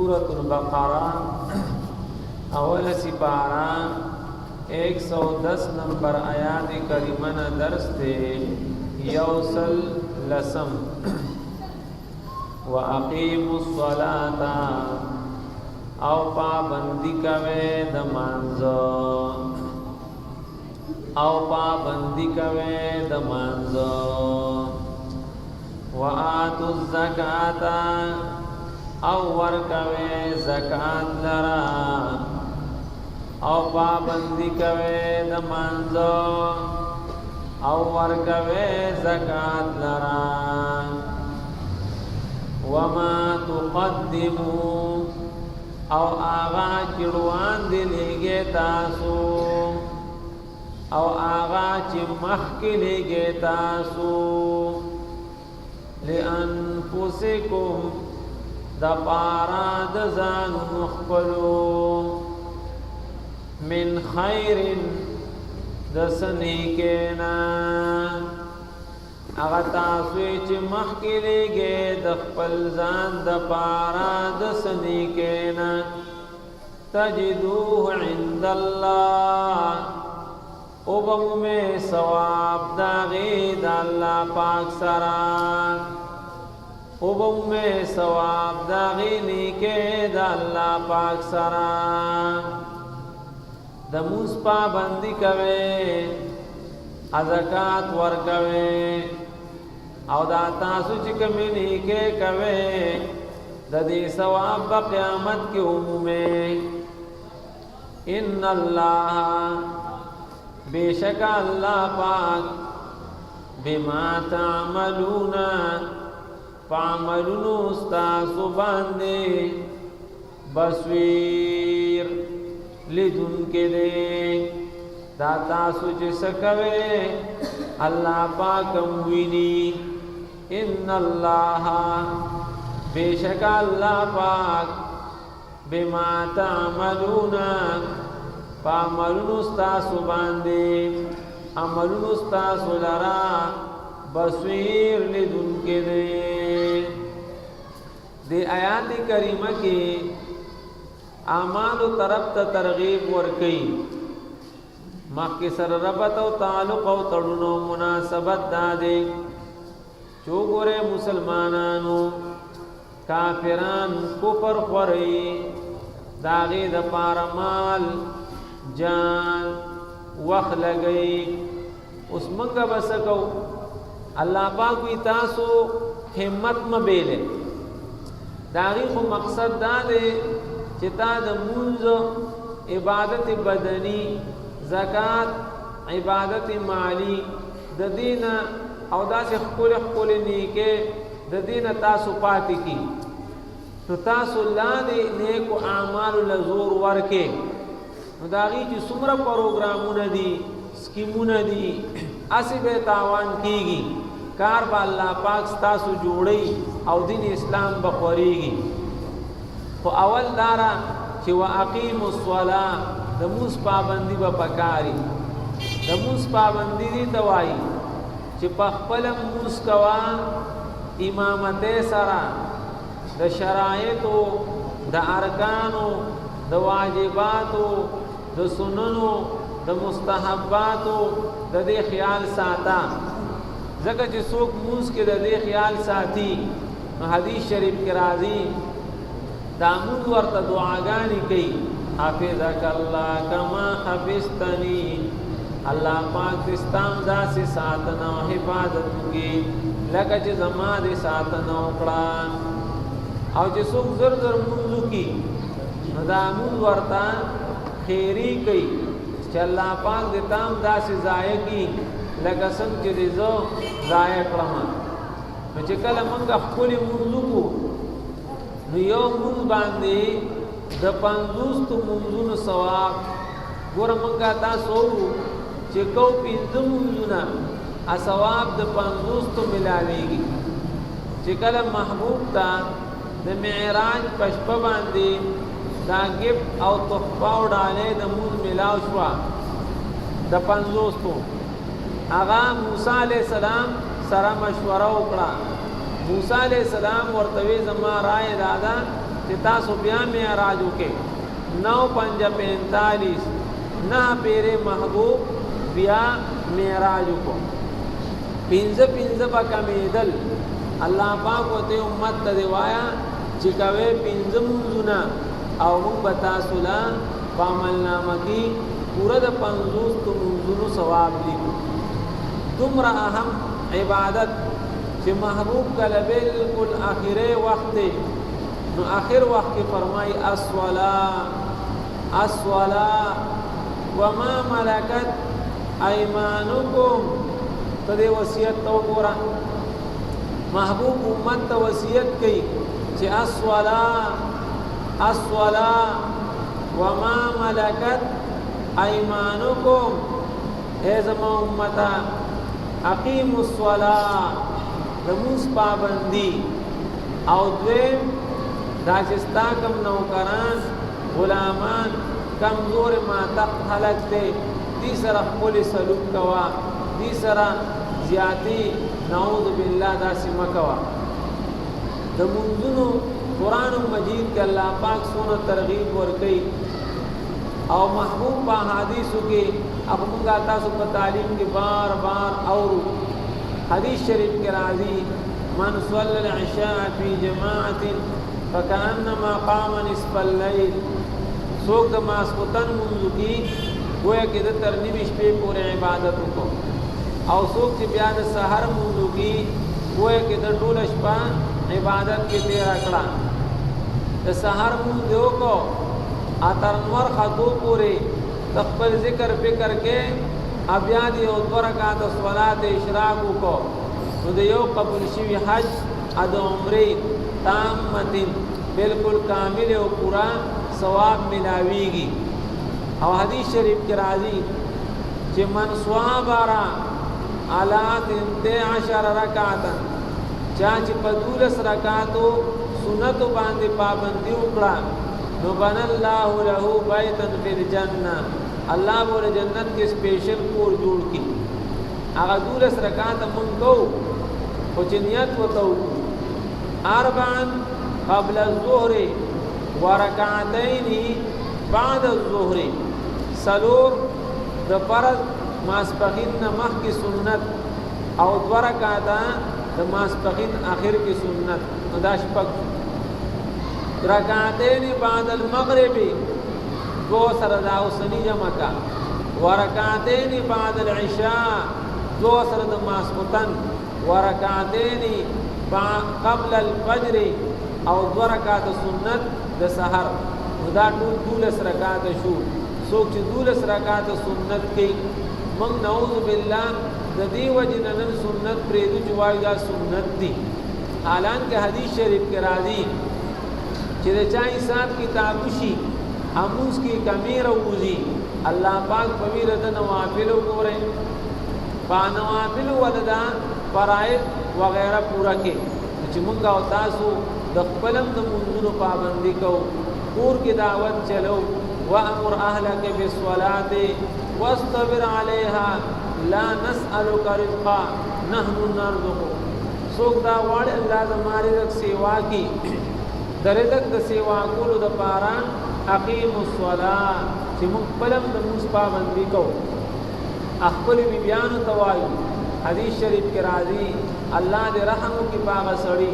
سورة البقرہ اول سپارہ 110 نمبر آیات کریمہ نہ درس دے یوصل لسم وَأَقِيمُوا الصَّلَاةَ او پابندی کوي د مانځه او پابندی کوي د مانځه وآتوا الزکات او ور کوي زکات لرا او پابندی کوي د مانځه او ور کوي زکات لرا وما تقدموا او آغا چروان دی لگے تاسو او آغا چی مخی لگے تاسو لأنفسکم دا پارا دزان مخبلو من خیر دسنیکینا اغا تاسوی چی مخی لگے دخپل زان دا پارا دسنیکینا تجدوه عند اللہ اوبم میں ثواب داغی دا اللہ پاک سران اوبم میں ثواب داغی نیکے دا اللہ پاک سران دموس پابندی کوے زکات ور کوے او دا تاسو چې کمی نیکه کوي د دې ثواب په قیامت کې عمومه ان الله بیشک الله پاک بما تعملون فعملون استاسو باندې بصیر لدن کې دې دا تاسو چې سکوي الله پاکم ویني ان الله بیشک الله پاک بما تعملون فعملون استاسو باندې عملون استاسو لرا بصیر لدن کې دې آیات کریمه کې اعمال طرف ته ترغیب ورکړي مخی سر ربط و تعلق و تڑنو مناسبت دادے چو گورے مسلمانانو کافران کفر خوری داغی دا پارمال جان وقت لگئی اس منگا بسکو اللہ پاکوی تاسو حمت مبیلے داغی خو مقصد دادے چتا دا منز عبادت بدنی زکات عبادت مالی د دین او داسې خپل نیکه د دین تاسو پاتې کی تو تاسو لاندې نیکو اعمال لزور ورکه نو داغي چې څومره پروګرامونه دي سکیمونه دي اسی به تاوان کیږي کار با الله پاک تاسو جوړي او دین اسلام بخوريږي خو اول دارا چې واقیموا الصلاه د موس پابندی به پکاري د موس پابندی دي توای چې په خپل موس کوا امامت سره د شرایطو د ارکانو د واجباتو د سننو د مستحباتو د دې خیال ساته ځکه چې څوک موس کې د دې خیال ساتي نو حدیث شریف کې راځي دامون ورته دعاګانې کوي حافظک اللہ کما حفظتنی اللہ پاک دستام دا سی ساتنا و حفاظت کی لکه چې زما دې ساتنا وکړه او چې څوک زر زر منځو کی نو دا مونږ ورته خیری کوي چې الله پاک دې تام دا سی ضایع کی لکه څنګه چې دې زو ضایع کړم نو چې کله مونږ خپل منځو کو نو یو مونږ باندې د 50 منځونو ثواب ګور مونږه تاسو چې کو 50 منځونه ا ثواب د 50 ملاويږي چې کله محبوب تا د معراج پشپ باندې دا گیب او تحفه وډاله د مون ملاو شو د 50 آغا موسی علیہ السلام سره مشوره وکړه موسی علیہ السلام ورته زما رائے دادا چې تاسو بیا معراج وکړئ 9:45 نه پیره محبوب بیا معراج وکړو 15 با کمیدل الله پاک وته امت ته دیوایا چې کوي 15 منځونه او موږ بتا سولا عملنامه کې پورا د 50 منځونو ثواب لیکو تمره اهم عبادت چې محبوب کله بالکل اخره وخت نو اخر وخت کې فرمای الصلاه وما ملکت ایمانکم تدې وصیت تو ګورا محبوب امت ته وصیت کوي چې الصلاه وما ملکت ایمانکم اے زما امتا اقیموا الصلاه دموس پابندی او دویم داچستا کم نوکران غلامان کمزور ماتق خلق تے دی سر خپل سلوک کوا دی سر زیاتی نعوذ باللہ داسی مکوا د منځونو قرآن مجید کے اللہ پاک سونه ترغیب ورکئی او محبوب په حدیثو کې اب مونږه تاسو په تعلیم کې بار بار اورو حدیث شریف کې راځي من صلى العشاء في جماعه فكانما قام نصف الليل څوک د ماسختن منځو کې گویا کې د تر نیمه شپې پورې عبادت وکړو او څوک چې بیا د سحر منځو کې گویا کې د ټول شپه عبادت کې تیر کړه د سحر منځو کو اتر نور خطو پورې تخپل ذکر فکر کې بیا دی او 2 رکعات صلات اشراق کو نو د یو قبول شوی حج د عمره تامه بالکل کامل او پورا ثواب ملاویږي او حدیث شریف کې راځي چې من صابرا علی 12 رکعات چا چې په 12 رکعاتو سنت باندې پابندي وکړه نو بن الله له بیتا فی الجنه الله بوله جنت کې سپیشل کور جوړ کی هغه 12 رکعات مونږ کو او چې نیت وته اربعا قبل الظهر ورکعتين بعد الظهر سلور د فرض ماسپخین مخ کی سنت او 2 رکعات د ماسپخین اخر کی سنت دا شپږ رکعتين بعد المغرب دو سره دا اوسنی جمع کا ورکعتين بعد العشاء دو سره د ماسختن ورکعتين قبل الفجر او 2 رکعات سنت د سحر دا ټول 12 رکعات شو څوک چې 12 رکعات سنت کوي من نعوذ بالله د دې وجنن سنت پرې د جوای دا سنت دي اعلان کې حدیث شریف کې راځي چې د چا حساب کتاب شي اموس کی کمی روزی الله پاک پویر د نوافل وګورئ په نوافل ولدا فرائض وغیرہ پورا کې چې مونږ او تاسو د خپلم د منځونو پابندي کو کور کې دعوت چلو وامر اهلک بالصلاه واصطبر عليها لا نسالك رزقا نحن نرزقك څوک دا وړ الله د ماری رک سیوا کی درزق د سیوا کولو د پاره اقیم الصلاه چې موږ خپلم د موږ پابندي کو خپل بیان توایو حدیث شریف کې راځي الله دې رحم کی باغ سړی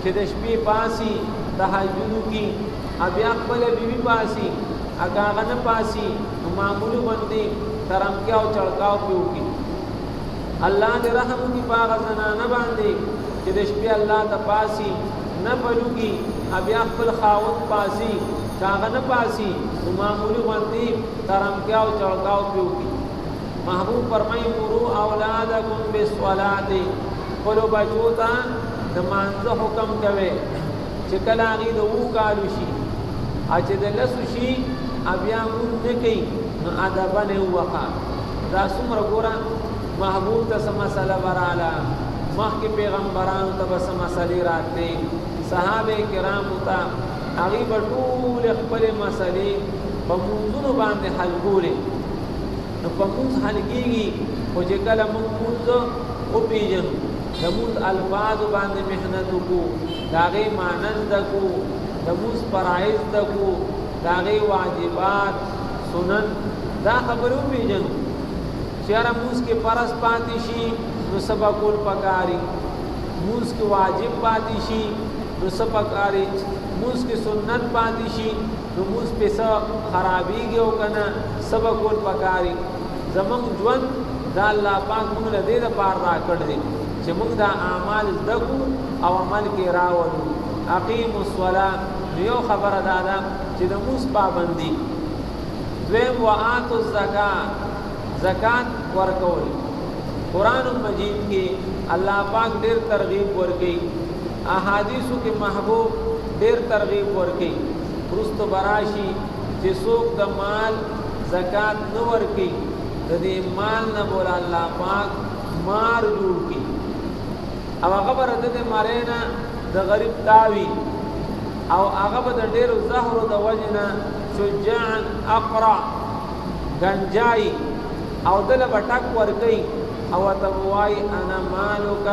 چې د شپې پاسي تهجد کی بیا خپل بیبي پاسي اګه غنه پاسي معمولی باندې ترم کې او چړکاو پیو کی الله دې رحم کی باغ زنانه باندې چې د شپې الله ته پاسي نه پلوږي بیا خپل خاوت پاسي کاغه نه پاسي معمولی باندې ترم کې او چړکاو پیو کی محبوب فرمای مرو اولادکم بالصلاه قلو بچو ته د مانزه حکم کوي چې کله هغه د وو کالو شي چې د لسو شي بیا مون نه کوي نو ادب نه وکا دا څومره ګوره محبوب ته سم مسله براله مخکې پیغمبرانو ته سم مسلې راتلې صحابه کرامو ته هغه په ټول خپل مسلې په منځونو باندې حل کولې نو په منځ حل کېږي خو چې کله منځ او پیژنو د منځ الفاظ باندې محنت وکړو د هغې معنی زده کړو د موس فرایض دکو داغه واجبات سنن دا خبرو پیژنو چیرې موس کې فرض پاتې شي نو سبا کول پکاري موس کې واجب پاتې شي نو سبا پکاري موس کې سنت پاتې شي نو موس په څه خرابيږي او کنه سبا کول پکاري زمون ژوند دا الله پاک موږ له دې لپاره راکړ دي چې موږ دا اعمال دغو او عمل کې راوړو اقیم الصلاه یو خبره دادا چې د موس پابندي دویم وآتو الزکات زکات ورکول قرآن مجید کې الله پاک ډېر ترغیب ورکړي احادیثو کې محبوب ډېر ترغیب ورکړي پرست براشي چې څوک د مال زکات نه ورکړي د دې مال نه بول الله پاک مار جوړ کړي او هغه بر د مارینا د غریب تاوی او هغه به د ډېر زهر د وجنه شجاع اقرا گنجای او دل بټک ورګي او تبوای انا مالک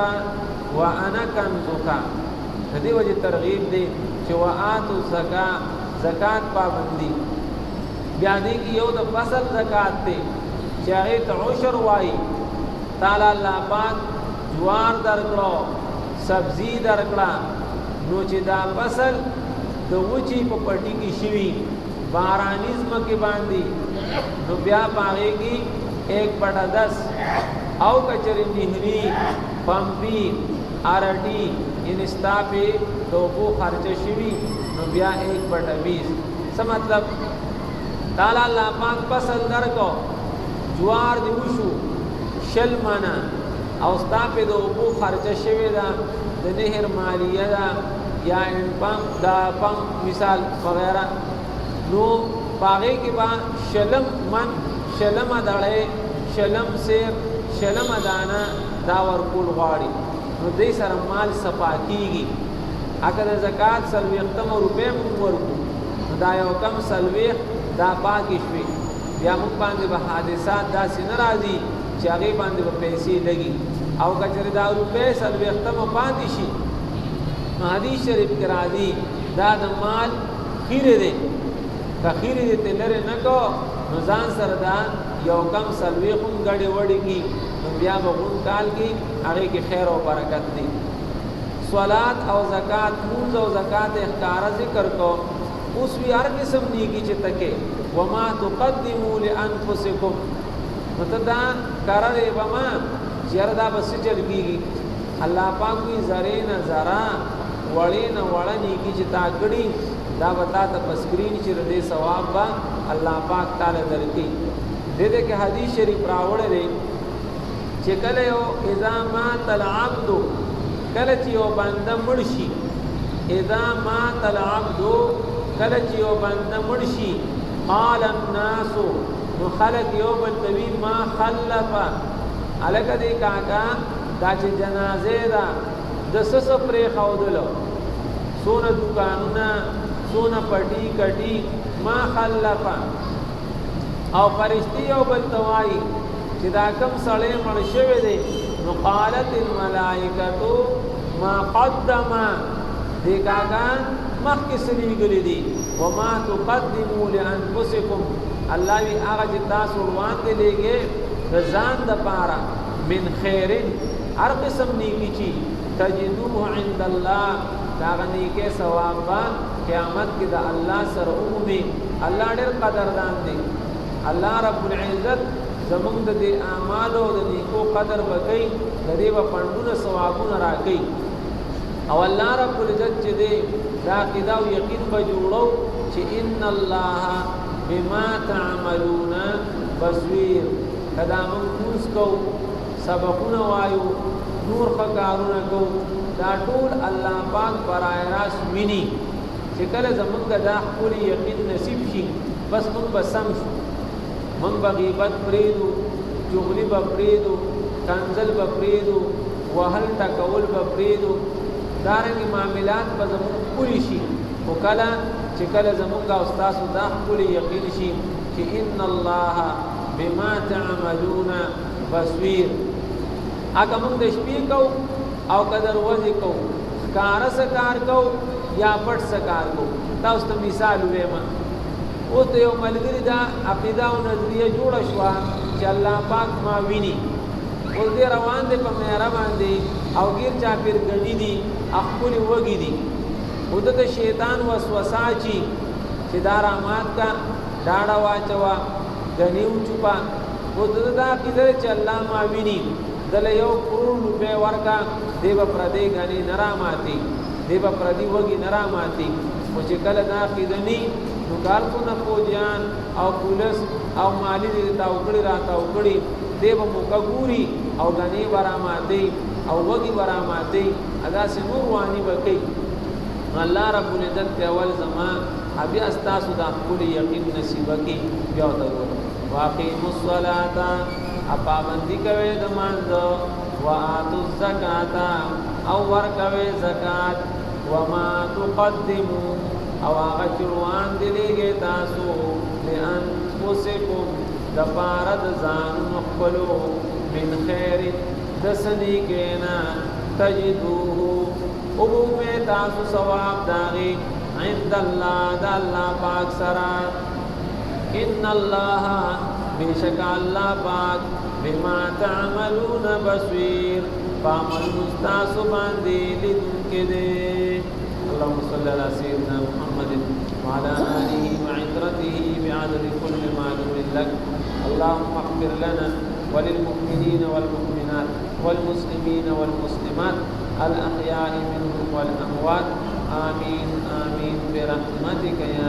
وانا کنزک دې وجه ترغیب دی چې واتو زکات پابندي بیا دې کې یو د فصل زکات دی چې هغه ته عشر وای تعالی الله پاک جوار درکړو سبزی درکړه نو چې دا فصل د وچی په پټی کې شوی بارانیزم کې باندې نو بیا پاره کې 1/10 او کچری نهری پمپی ارډی انستا په توبو خرچ شوی نو بیا 1/20 څه مطلب تعالی الله پاک فصل درکو جوار دی وشو شل منا او ستا په توبو خرچ شوی دا د نهر مالیه دا یا ان پمپ دا پمپ مثال وغیرہ نو باغې کې با شلم من شلم دړې شلم سیر شلم دانا دا ورکول غواړي نو دې سره مال صفا کیږي اگر زکات سلوي ختم روپے ورکو دا یو کم سلوي دا پاکي شوي بیا موږ باندې به حادثات داسې ناراضي چې هغه باندې به پیسې لګي او کچره دا روپے سلوي ختم پاتې شي حدیث شریف کې راځي دا د مال خیره دی تخیر دې تلره نکو نو ځان سره دا یو کم سلوي هم غړي وړي کی نو بیا به غون کال کې هغه کې خیر او برکت دي صلات او زکات موږ او زکات اختیار ذکر کو اوس وی هر قسم نیکی چې تکي وما تقدموا لانفسکم متدا قرار بما چیردا بس چلګي الله پاک وی زره نه زرا وړې نه وړه نیکی چې تا کړی دا وتا ته پسکرین چې دې ثواب با الله پاک تعالی درکې دې کې حدیث شریف راوړل دی چې کله یو اذا مات العبد کله چې یو بنده مرشي اذا مات العبد کله چې یو بنده مرشي قال الناس نو خلق یو بل توی ما خلف الګ دې کاکا دا چې جنازه دا د سس پرې خودلو سونه دکانونه سونه پټی کټی ما خلفا او فرشتي او بل توای چې دا کم سړی مړ شوی دی نو قالت الملائکه ما قدم دې کاکا مخکې سړي ګلې دي وما تقدموا لانفسکم الله وی هغه چې تاسو روان دي لګي رضان د پاره من خیرن هر قسم نیکی چی تجدوه عند الله داغنی کے ثواب با قیامت کی دا اللہ سر عمومی اللہ ډیر قدردان دی اللہ رب العزت زمونږ د اعمالو د نیکو قدر وکي د دې په پندونه ثوابونه راکړي او الله رب العزت چې دې دا قدا او یقین به جوړو چې ان الله بما تعملون بصير کدا موږ کو سبقونه وایو نور فکارونه کو دا ټول الله پاک برای راست ویني چې کله زمونږ دا خپل یقین نصیب شي بس موږ به سم شو موږ به غیبت پریدو جغلی به پریدو کنزل به پریدو وهل ټکول به پریدو دارنګه معاملات به زمونږ پوری شي او کله چې کله زمونږ او تاسو دا خپل یقین شي چې ان الله بما تعملون بصير اګه موږ د شپې کو او قدر وځي کو کار سکار کو یا پټ سکار کو تاسو ته مثال وایم اوس ته یو ملګری دا عقیده او نظریه جوړه شو چې الله پاک ما ویني اوس دې روان دي په میرا باندې او غیر چا پیر غنی دي خپل وګی دي او د شیطان وسوسه چې دا رحمت کا ډاډا واچوا غنیو چپا او دا کیدل چې الله ما ویني دل یو کرور روپے ورکا دیو پردی غنی نراماتی دیو پردی وګی نراماتی او چې کله دا کیدنی نو کال کو نه فوجیان او پولیس او مالی دې تا وکړي راته وکړي دیو موکګوري او غنی براماتی او وګي براماتی ادا سه نور وانی وکي الله رب العزت په اول زمان ابي استاسو د خپل یقین نصیب کی بیا ته واقیم الصلاۃ اپابندی کوي د مانځو واتو الزکات او ور کوي زکات وما تقدموا او هغه چروان دلیږي تاسو لئن پوسکم د پارد ځان خپلو من خیر دسنی کینا تجدوه او به تاسو ثواب داغي عند الله د الله پاک سره ان الله بشک الله پاک بما تعملون بصير فعمل مستاس باندې لیدونکې دي اللهم صل على سيدنا محمد وعلى اله وعترته بعدد كل معلوم لك اللهم اغفر لنا وللمؤمنين والمؤمنات والمسلمين والمسلمات الأحياء منهم والأموات آمين آمين برحمتك يا